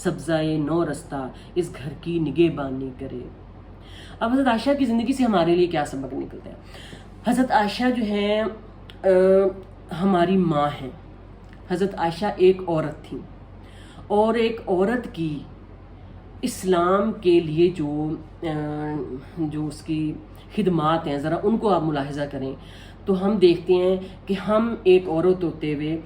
सब्ज़ाए नौ रस्ता इस घर की निगहबानी करे। अब हज़रत आयशा की ज़िंदगी से हमारे लिए क्या सबक निकलता है? हज़रत आयशा जो है हमारी माँ हैं। हज़रत आयशा एक औरत थी, और एक औरत की इस्लाम के लिए जो उसकी खिदमात हैं, ज़रा उनको आप मुलाहिज़ा करें तो हम देखते हैं कि हम एक औरत होते हुए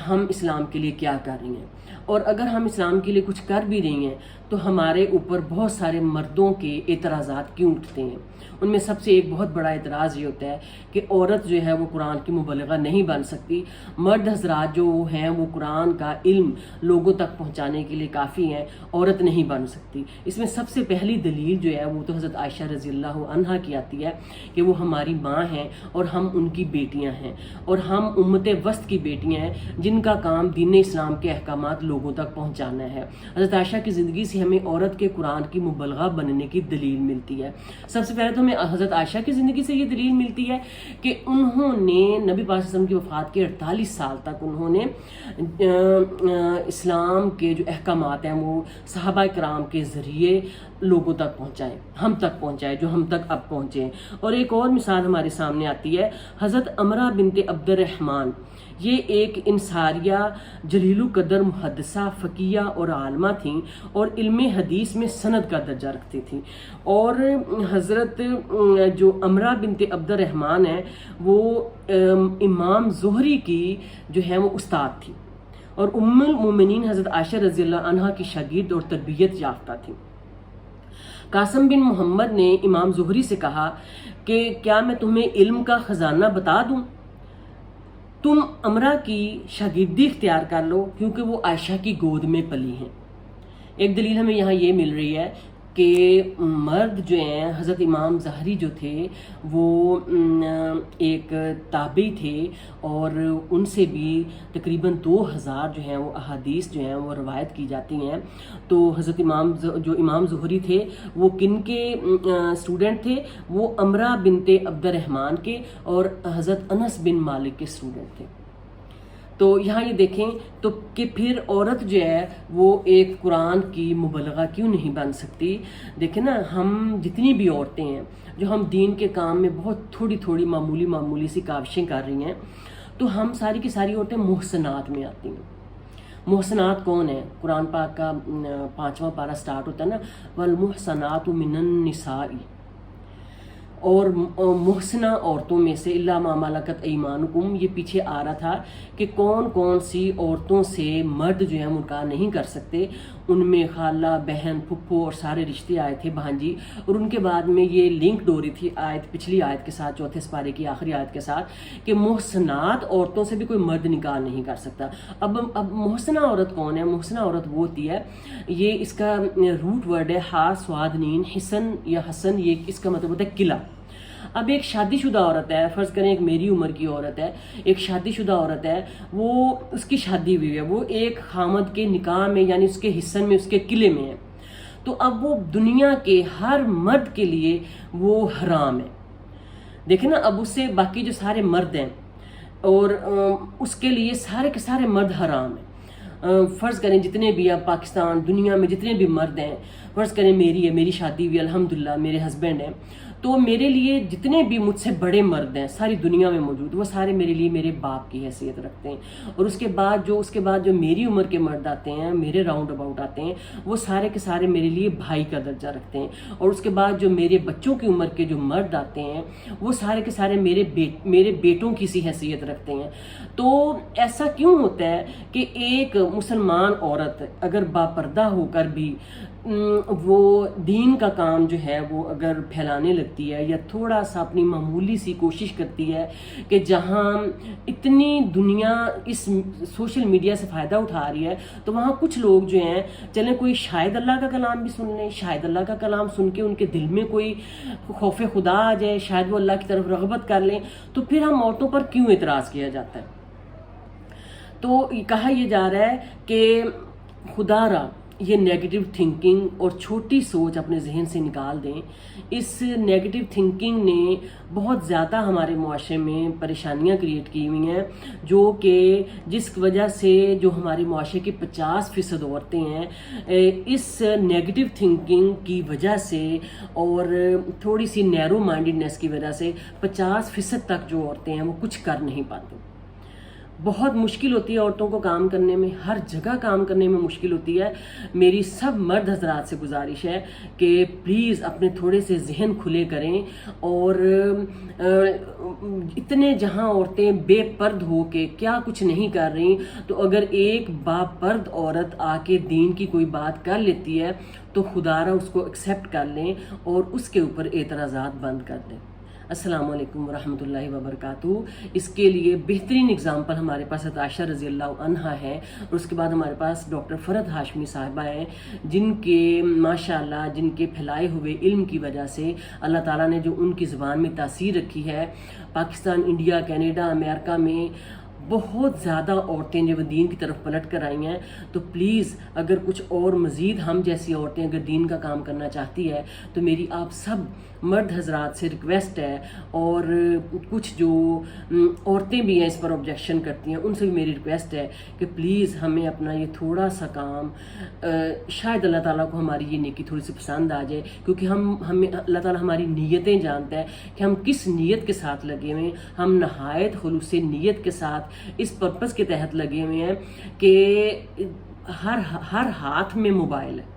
हम इस्लाम के लिए क्या कर रही हैं, और अगर हम इस्लाम के लिए कुछ कर भी रही हैं तो हमारे ऊपर बहुत सारे मर्दों के एतराज़ात क्यों उठते हैं। उनमें सबसे एक बहुत बड़ा एतराज़ ये होता है कि औरत जो है वो कुरान की मुबल्लिगा नहीं बन सकती। मर्द हजरात जो हैं वो कुरान का इल्म लोगों तक पहुंचाने के लिए काफ़ी हैं, औरत नहीं बन सकती। इसमें सबसे पहली दलील जो है वो तो हज़रत आयशा रज़ियल्लाहु अन्हा की आती है कि वो हमारी माँ हैं और हम उनकी बेटियाँ हैं, और हम उम्मत वस्त की बेटियाँ हैं जिनका काम दीन इस्लाम के अहकामात लोगों तक पहुँचाना है। हज़रत आयशा की ज़िंदगी से हमें औरत के कुरान की मुबल्लिगा बनने की दलील मिलती है। सबसे पहले तो हमें हज़रत आयशा की ज़िंदगी से ये दलील मिलती है कि उन्होंने नबी पाक सल्लल्लाहु अलैहि वसल्लम की वफ़ात के 48 साल तक उन्होंने इस्लाम के जो अहकामात हैं वो सहाबा किराम के ज़रिए लोगों तक पहुँचाए, हम तक पहुँचाए, जो हम तक अब पहुँचे। और एक और मिसाल हमारे सामने आती है, हज़रत अमरा बिनते अब्दुर्रहमान। ये एक इंसारिया जलीलु कदर मुहद्दिसा फ़कीया और आलमा थी, और इल्म हदीस में सनद का दर्जा रखती थी। और हज़रत जो अमरा बिनते अब्दुर्रहमान है वो इमाम ज़ुहरी की जो है वो उस्ताद थी, और उम्मुल मोमिनीन हज़रत आयशा रज़ियल्लाहु अन्हा की शागिर्द और तरबियत याफ्ता थी। कासिम बिन मोहम्मद ने इमाम ज़ुहरी से कहा कि क्या मैं तुम्हें इल्म का ख़जाना बता दूं? तुम अमरा की शागिर्दी इख्तियार कर लो, क्योंकि वो आयशा की गोद में पली हैं। एक दलील हमें यहाँ ये मिल रही है कि मर्द जो हैं, हज़रत इमाम ज़हरी जो थे वो एक ताबी थे, और उनसे भी तकरीबन 2000 जो हैं वो अहादीस जो हैं वो रवायत की जाती हैं। तो हज़रत इमाम ज़ुहरी थे वो किन के स्टूडेंट थे? वो अमरा बिनते अब्दुर्रहमान के और हज़रत अनस बिन मालिक के स्टूडेंट थे। तो यहाँ ये देखें तो कि फिर औरत जो है वो एक कुरान की मुबल्लिगा क्यों नहीं बन सकती। देखें ना, हम जितनी भी औरतें हैं जो हम दीन के काम में बहुत थोड़ी थोड़ी मामूली सी काविशें कर रही हैं, तो हम सारी की सारी औरतें मुहसनात में आती हैं। मुहसनात कौन है? कुरान पाक का 5वां पारा स्टार्ट होता है ना, वल मुहसनातु मिनन निसाई, और मुहसना औरतों में से इल्ला मा मलकत ऐमानुकुम, ये पीछे आ रहा था कि कौन कौन सी औरतों से मर्द जो है मुनकाह नहीं कर सकते। उनमें खाला, बहन, फुप्पो और सारे रिश्ते आए थे, भांजी। और उनके बाद में ये लिंक हो रही थी आयत, पिछली आयत के साथ, चौथे पारे की आखिरी आयत के साथ, कि मुहसनात औरतों से भी कोई मर्द निकाह नहीं कर सकता। अब मुहसना औरत कौन है? मुहसना औरत वो होती है, ये इसका रूट वर्ड है हा स्वाद नीन हिसन या हसन, ये इसका मतलब होता है किला। अब एक शादीशुदा औरत है, फ़र्ज़ करें एक मेरी उम्र की औरत है, एक शादीशुदा औरत है, वो उसकी शादी हुई है, वो एक खामद के निकाह में यानी उसके हिस्सन में, उसके किले में है, तो अब वो दुनिया के हर मर्द के लिए वो हराम है। देखें ना, अब उससे बाकी जो सारे मर्द हैं और उसके लिए सारे के सारे मर्द हराम हैं। फ़र्ज़ करें जितने भी अब पाकिस्तान दुनिया में जितने भी मर्द हैं, फ़र्ज़ करें मेरी शादी हुई, अल्हम्दुलिल्लाह मेरे हस्बैंड हैं, तो मेरे लिए जितने भी मुझसे बड़े मर्द हैं सारी दुनिया में मौजूद, वो सारे मेरे लिए मेरे बाप की हैसियत रखते हैं। और उसके बाद जो मेरी उम्र के मर्द आते हैं, मेरे राउंड अबाउट आते हैं, वो सारे के सारे मेरे लिए भाई का दर्जा रखते हैं। और उसके बाद जो मेरे बच्चों की उम्र के जो मर्द आते हैं, वो सारे के सारे मेरे बेटों की सी हैसियत रखते हैं। तो ऐसा क्यों होता है कि एक मुसलमान औरत अगर बापर्दा होकर भी वो दीन का काम जो है वो अगर फैलाने लगती है, या थोड़ा सा अपनी मामूली सी कोशिश करती है कि जहाँ इतनी दुनिया इस सोशल मीडिया से फ़ायदा उठा रही है, तो वहाँ कुछ लोग जो हैं, चलें कोई शायद अल्लाह का कलाम भी सुन लें, शायद अल्लाह का कलाम सुन के उनके दिल में कोई खौफ खुदा आ जाए, शायद वो अल्लाह की तरफ रग़बत कर लें, तो फिर हम औरतों पर क्यों एतराज़ किया जाता है। तो कहा यह जा रहा है कि खुदारा یہ نیگیٹو تھنکنگ اور چھوٹی سوچ اپنے ذہن سے نکال دیں. اس نیگیٹو تھنکنگ نے بہت زیادہ ہمارے معاشرے میں پریشانیاں کریٹ کی ہوئی ہیں، جو کہ جس وجہ سے جو ہمارے معاشرے کی 50% عورتیں ہیں اس نیگیٹو تھنکنگ کی وجہ سے اور تھوڑی سی نیرو مائنڈڈنیس کی وجہ سے 50% تک جو عورتیں ہیں وہ کچھ کر نہیں پاتی. بہت مشکل ہوتی ہے عورتوں کو کام کرنے میں، ہر جگہ کام کرنے میں مشکل ہوتی ہے. میری سب مرد حضرات سے گزارش ہے کہ پلیز اپنے تھوڑے سے ذہن کھلے کریں، اور اتنے جہاں عورتیں بے پرد ہو کے کیا کچھ نہیں کر رہی، تو اگر ایک باپرد عورت آ کے دین کی کوئی بات کر لیتی ہے تو خدا را اس کو ایکسیپٹ کر لیں اور اس کے اوپر اعتراضات بند کر دیں. السلام علیکم ورحمۃ اللہ وبرکاتہ. اس کے لیے بہترین اگزامپل ہمارے پاس عائشہ رضی اللہ عنہا ہے، اور اس کے بعد ہمارے پاس ڈاکٹر فرحت ہاشمی صاحبہ ہیں، جن کے ماشاءاللہ جن کے پھیلائے ہوئے علم کی وجہ سے اللہ تعالیٰ نے جو ان کی زبان میں تاثیر رکھی ہے، پاکستان، انڈیا، کینیڈا، امریکہ میں بہت زیادہ عورتیں جب دین کی طرف پلٹ کر آئی ہیں. تو پلیز اگر کچھ اور مزید ہم جیسی عورتیں اگر دین کا کام کرنا چاہتی ہے تو میری آپ سب مرد حضرات سے ریکویسٹ ہے، اور کچھ جو عورتیں بھی ہیں اس پر آبجیکشن کرتی ہیں ان سے بھی میری ریکویسٹ ہے کہ پلیز ہمیں اپنا یہ تھوڑا سا کام، شاید اللہ تعالیٰ کو ہماری یہ نیکی تھوڑی سی پسند آ جائے، کیونکہ ہمیں اللہ تعالیٰ ہماری نیتیں جانتا ہے کہ ہم کس نیت کے ساتھ لگے ہوئے ہیں. ہم نہایت خلوص نیت کے ساتھ اس پرپس کے تحت لگے ہوئے ہیں کہ ہر ہاتھ میں موبائل ہے.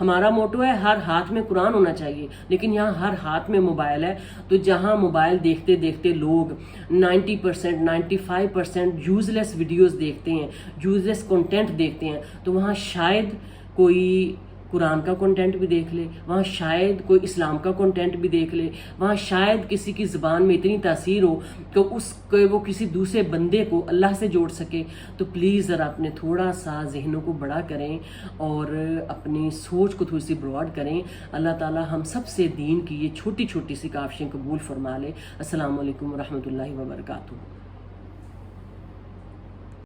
ہمارا موٹو ہے ہر ہاتھ میں قرآن ہونا چاہیے، لیکن یہاں ہر ہاتھ میں موبائل ہے. تو جہاں موبائل دیکھتے دیکھتے لوگ 90%، 95% یوز لیس ویڈیوز دیکھتے ہیں، یوز لیس کنٹینٹ دیکھتے ہیں، تو وہاں شاید کوئی قرآن کا کنٹینٹ بھی دیکھ لے، وہاں شاید کوئی اسلام کا کنٹینٹ بھی دیکھ لے، وہاں شاید کسی کی زبان میں اتنی تاثیر ہو کہ وہ کسی دوسرے بندے کو اللہ سے جوڑ سکے. تو پلیز ذرا اپنے تھوڑا سا ذہنوں کو بڑا کریں اور اپنی سوچ کو تھوڑی سی براڈ کریں. اللہ تعالیٰ ہم سب سے دین کی یہ چھوٹی چھوٹی سی کاوشیں قبول فرما لے. السلام علیکم ورحمۃ اللہ وبرکاتہ.